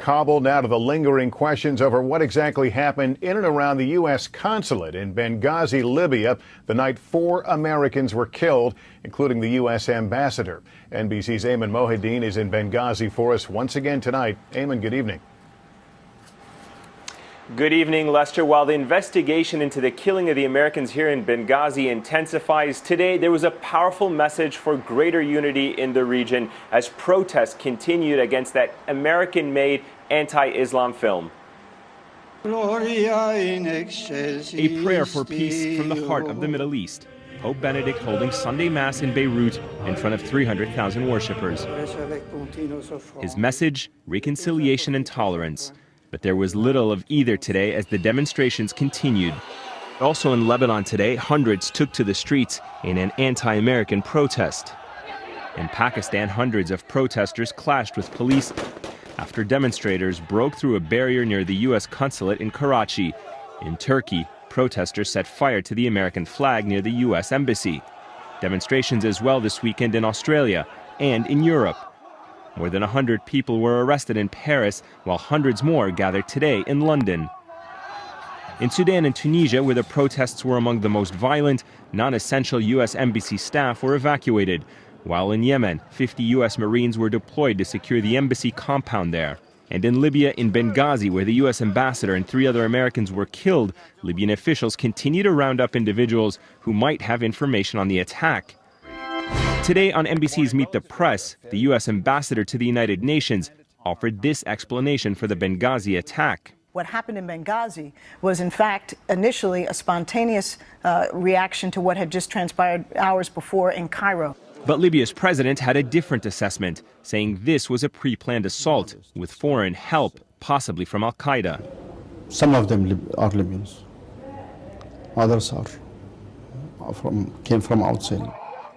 Kabul now to the lingering questions over what exactly happened in and around the U.S. consulate in Benghazi, Libya, the night 4 Americans were killed, including the U.S. ambassador. NBC's Ayman Mohideen is in Benghazi for us once again tonight. Ayman, good evening. Good evening, Lester. While the investigation into the killing of the Americans here in Benghazi intensifies today, there was a powerful message for greater unity in the region as protests continued against that American-made anti-Islam film. A prayer for peace from the heart of the Middle East. Pope Benedict holding Sunday Mass in Beirut in front of 300,000 worshippers. His message, reconciliation and tolerance. But there was little of either today as the demonstrations continued. Also in Lebanon today, hundreds took to the streets in an anti-American protest. In Pakistan, hundreds of protesters clashed with police after demonstrators broke through a barrier near the U.S. consulate in Karachi. In Turkey, protesters set fire to the American flag near the U.S. embassy. Demonstrations as well this weekend in Australia and in Europe. More than 100 people were arrested in Paris, while hundreds more gathered today in London. In Sudan and Tunisia, where the protests were among the most violent, non-essential U.S. embassy staff were evacuated, while in Yemen, 50 U.S. Marines were deployed to secure the embassy compound there. And in Libya, in Benghazi, where the U.S. ambassador and 3 other Americans were killed, Libyan officials continue to round up individuals who might have information on the attack. Today on NBC's Meet the Press, the U.S. ambassador to the United Nations offered this explanation for the Benghazi attack. What happened in Benghazi was, in fact, initially a spontaneous reaction to what had just transpired hours before in Cairo. But Libya's president had a different assessment, saying this was a pre-planned assault with foreign help, possibly from al-Qaeda. Some of them are Libyans. Others came from outside.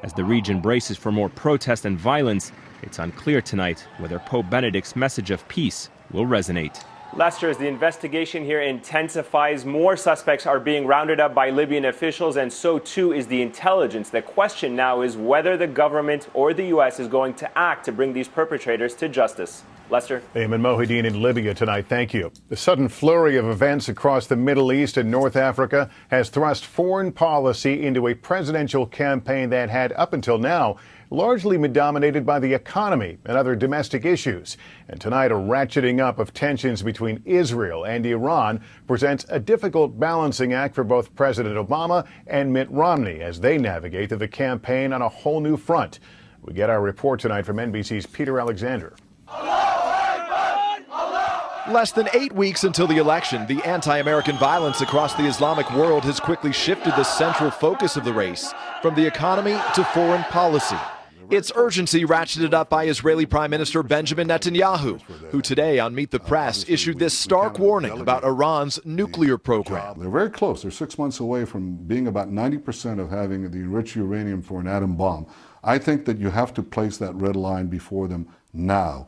As the region braces for more protest and violence, it's unclear tonight whether Pope Benedict's message of peace will resonate. Lester, as the investigation here intensifies, more suspects are being rounded up by Libyan officials, and so too is the intelligence. The question now is whether the government or the U.S. is going to act to bring these perpetrators to justice. Lester. Ayman Mohideen in Libya tonight. Thank you. The sudden flurry of events across the Middle East and North Africa has thrust foreign policy into a presidential campaign that had, up until now, largely been dominated by the economy and other domestic issues. And tonight, a ratcheting up of tensions between Israel and Iran presents a difficult balancing act for both President Obama and Mitt Romney as they navigate through the campaign on a whole new front. We get our report tonight from NBC's Peter Alexander. Less than 8 weeks until the election, the anti-American violence across the Islamic world has quickly shifted the central focus of the race from the economy to foreign policy. Its urgency ratcheted up by Israeli Prime Minister Benjamin Netanyahu, who today on Meet the Press issued this stark warning about Iran's nuclear program. They're very close. They're 6 months away from being about 90% of having the enriched uranium for an atom bomb. I think that you have to place that red line before them now.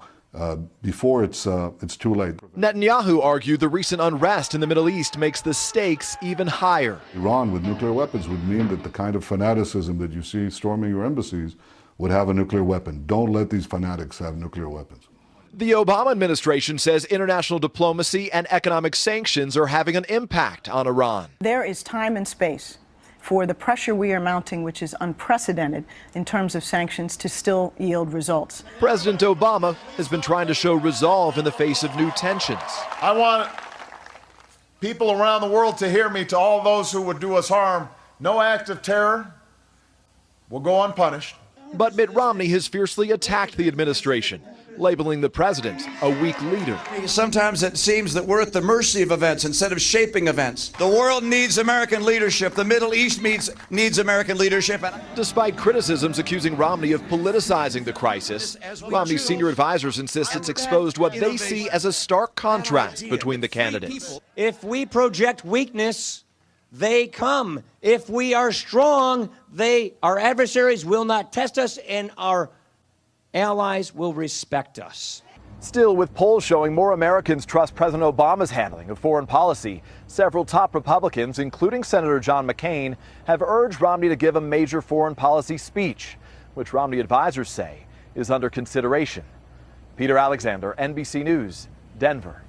Before it's too late. Netanyahu argued the recent unrest in the Middle East makes the stakes even higher. Iran with nuclear weapons would mean that the kind of fanaticism that you see storming your embassies would have a nuclear weapon. Don't let these fanatics have nuclear weapons. The Obama administration says international diplomacy and economic sanctions are having an impact on Iran. There is time and space for the pressure we are mounting, which is unprecedented in terms of sanctions, to still yield results. President Obama has been trying to show resolve in the face of new tensions. I want people around the world to hear me. To all those who would do us harm, no act of terror will go unpunished. But Mitt Romney has fiercely attacked the administration, labeling the president a weak leader. Sometimes it seems that we're at the mercy of events instead of shaping events. The world needs American leadership. The Middle East needs American leadership. Despite criticisms accusing Romney of politicizing the crisis, Romney's senior advisors insist it's exposed what they see as a stark contrast between the candidates. If we project weakness, they come. If we are strong, our adversaries will not test us, and our allies will respect us. Still, with polls showing more Americans trust President Obama's handling of foreign policy, several top Republicans, including Senator John McCain, have urged Romney to give a major foreign policy speech, which Romney advisors say is under consideration. Peter Alexander, NBC News, Denver.